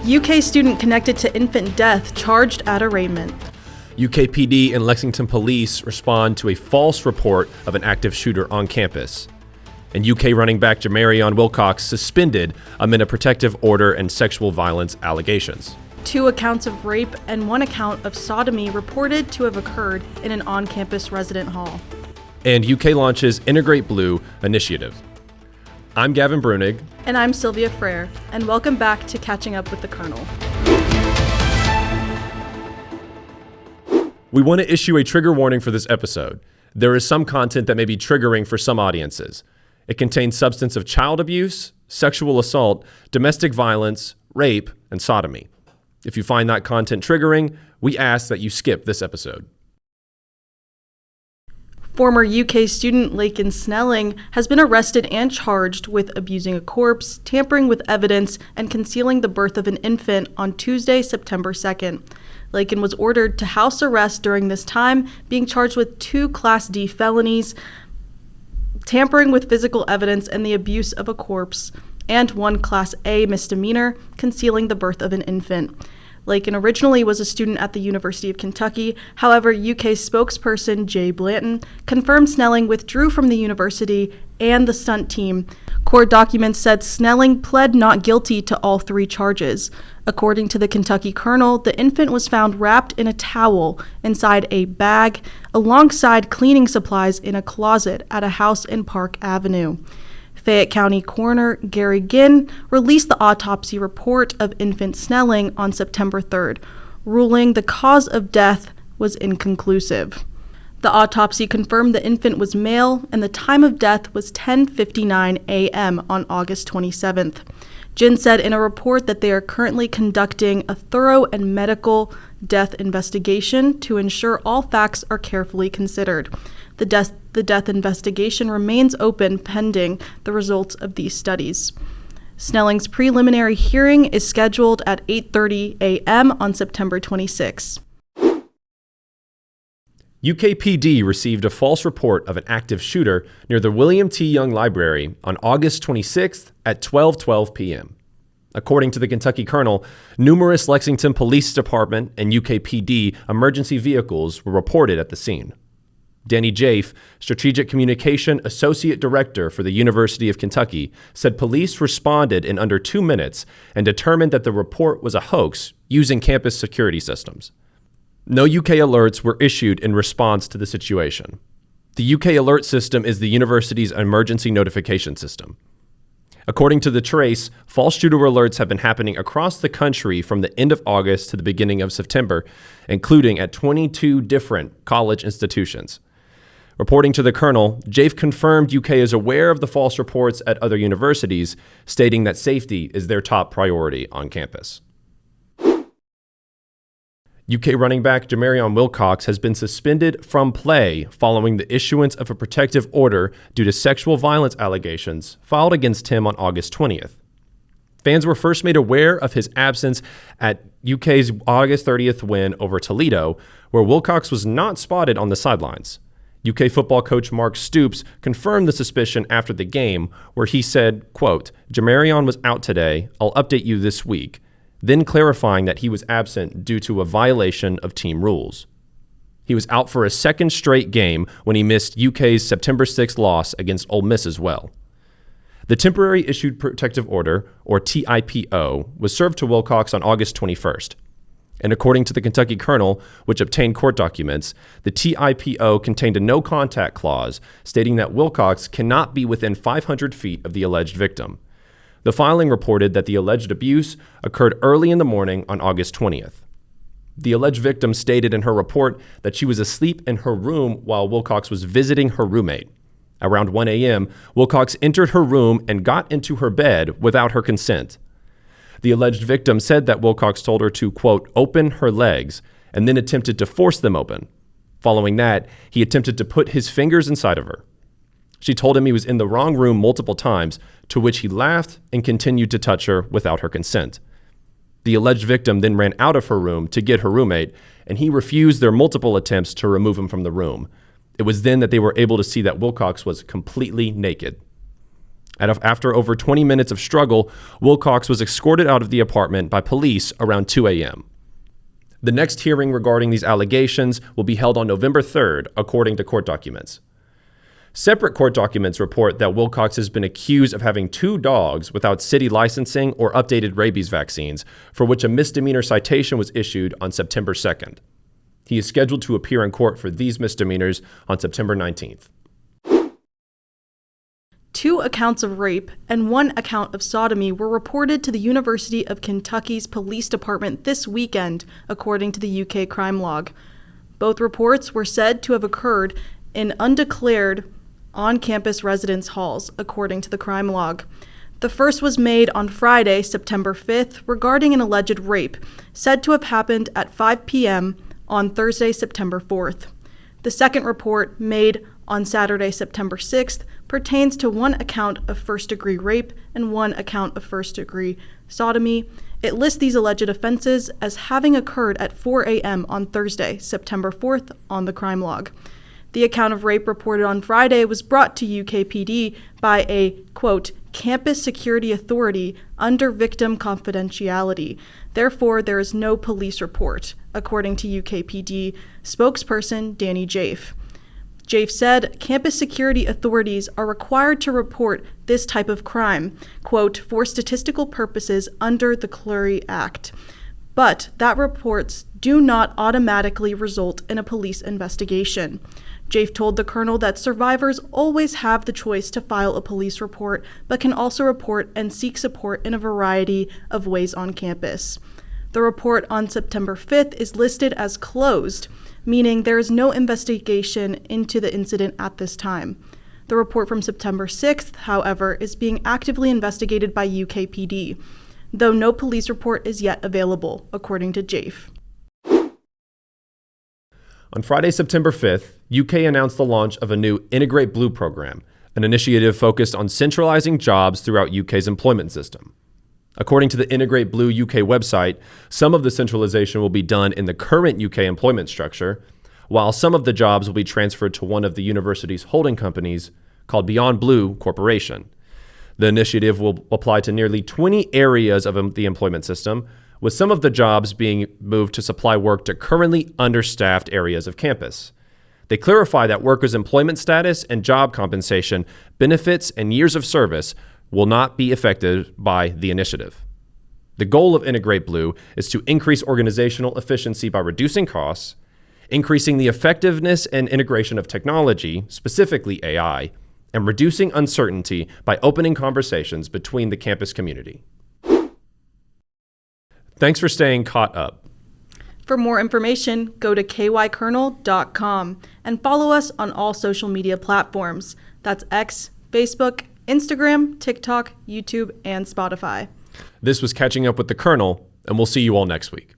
UK student connected to infant death charged at arraignment. UKPD and Lexington Police respond to a false report of an active shooter on campus. And UK running back Jamarion Wilcox suspended amid a protective order and sexual violence allegations. 2 accounts of rape and 1 account of sodomy reported to have occurred in an on-campus resident hall. And UK launches Integrate Blue initiative. I'm Gavin Breunig. And I'm Sylvia Freire, and welcome back to Catching Up with the Kernel. We want to issue a trigger warning for this episode. There is some content that may be triggering for some audiences. It contains substance of child abuse, sexual assault, domestic violence, rape, and sodomy. If you find that content triggering, we ask that you skip this episode. Former UK student Laken Snelling has been arrested and charged with abusing a corpse, tampering with evidence, and concealing the birth of an infant on Tuesday, September 2nd. Laken was ordered to house arrest during this time, being charged with 2 Class D felonies, tampering with physical evidence and the abuse of a corpse, and 1 Class A misdemeanor, concealing the birth of an infant. Laken originally was a student at the University of Kentucky. However, UK spokesperson Jay Blanton confirmed Snelling withdrew from the university and the stunt team. Court documents said Snelling pled not guilty to all 3 charges. According to the Kentucky Kernel, the infant was found wrapped in a towel inside a bag alongside cleaning supplies in a closet at a house in Park Avenue. Fayette County Coroner Gary Ginn released the autopsy report of infant Snelling on September 3rd, ruling the cause of death was inconclusive. The autopsy confirmed the infant was male and the time of death was 10:59 a.m. on August 27th. Ginn said in a report that they are currently conducting a thorough and medical death investigation to ensure all facts are carefully considered. The death investigation remains open pending the results of these studies. Snelling's preliminary hearing is scheduled at 8:30 a.m. on September 26. UKPD received a false report of an active shooter near the William T. Young Library on August 26th at 12:12 p.m. According to the Kentucky Kernel, numerous Lexington Police Department and UKPD emergency vehicles were reported at the scene. Danny Jaffe, Strategic Communication Associate Director for the University of Kentucky, said police responded in under 2 minutes and determined that the report was a hoax using campus security systems. No UK alerts were issued in response to the situation. The UK alert system is the university's emergency notification system. According to the Trace, false shooter alerts have been happening across the country from the end of August to the beginning of September, including at 22 different college institutions. Reporting to the Kernel, Jaffe confirmed UK is aware of the false reports at other universities, stating that safety is their top priority on campus. UK running back Jamarion Wilcox has been suspended from play following the issuance of a protective order due to sexual violence allegations filed against him on August 20th. Fans were first made aware of his absence at UK's August 30th win over Toledo, where Wilcox was not spotted on the sidelines. UK football coach Mark Stoops confirmed the suspicion after the game, where he said, quote, "Jamarion was out today. I'll update you this week," then clarifying that he was absent due to a violation of team rules. He was out for a second straight game when he missed UK's September 6th loss against Ole Miss as well. The temporary issued protective order, or TIPO, was served to Wilcox on August 21st. And according to the Kentucky Kernel, which obtained court documents, the TIPO contained a no-contact clause stating that Wilcox cannot be within 500 feet of the alleged victim. The filing reported that the alleged abuse occurred early in the morning on August 20th. The alleged victim stated in her report that she was asleep in her room while Wilcox was visiting her roommate. Around 1 a.m., Wilcox entered her room and got into her bed without her consent. The alleged victim said that Wilcox told her to, quote, "open her legs," and then attempted to force them open. Following that, he attempted to put his fingers inside of her. She told him he was in the wrong room multiple times, to which he laughed and continued to touch her without her consent. The alleged victim then ran out of her room to get her roommate, and he refused their multiple attempts to remove him from the room. It was then that they were able to see that Wilcox was completely naked. After over 20 minutes of struggle, Wilcox was escorted out of the apartment by police around 2 a.m. The next hearing regarding these allegations will be held on November 3rd, according to court documents. Separate court documents report that Wilcox has been accused of having 2 dogs without city licensing or updated rabies vaccines, for which a misdemeanor citation was issued on September 2nd. He is scheduled to appear in court for these misdemeanors on September 19th. 2 accounts of rape and 1 account of sodomy were reported to the University of Kentucky's police department this weekend, according to the UK crime log. Both reports were said to have occurred in undeclared on-campus residence halls, according to the crime log. The first was made on Friday, September 5th, regarding an alleged rape, said to have happened at 5 p.m. on Thursday, September 4th. The second report, made on Saturday, September 6th, pertains to 1 account of first-degree rape and 1 account of first-degree sodomy. It lists these alleged offenses as having occurred at 4 a.m. on Thursday, September 4th, on the crime log. The account of rape reported on Friday was brought to UKPD by a, quote, campus security authority under victim confidentiality. Therefore, there is no police report, according to UKPD spokesperson Danny Jafe. Jafe said campus security authorities are required to report this type of crime, quote, for statistical purposes under the Clery Act. But that reports do not automatically result in a police investigation. Jafe told the colonel that survivors always have the choice to file a police report, but can also report and seek support in a variety of ways on campus. The report on September 5th is listed as closed, meaning there is no investigation into the incident at this time. The report from September 6th, however, is being actively investigated by UKPD, though no police report is yet available, according to Jafe. On Friday, September 5th, UK announced the launch of a new Integrate Blue program, an initiative focused on centralizing jobs throughout UK's employment system. According to the Integrate Blue UK website, some of the centralization will be done in the current UK employment structure, while some of the jobs will be transferred to one of the university's holding companies called Beyond Blue Corporation. The initiative will apply to nearly 20 areas of the employment system, with some of the jobs being moved to supply work to currently understaffed areas of campus. They clarify that workers' employment status and job compensation, benefits, and years of service will not be affected by the initiative. The goal of Integrate Blue is to increase organizational efficiency by reducing costs, increasing the effectiveness and integration of technology, specifically AI, and reducing uncertainty by opening conversations between the campus community. Thanks for staying caught up. For more information, go to kykernel.com and follow us on all social media platforms. That's X, Facebook, Instagram, TikTok, YouTube, and Spotify. This was Catching Up with the Colonel, and we'll see you all next week.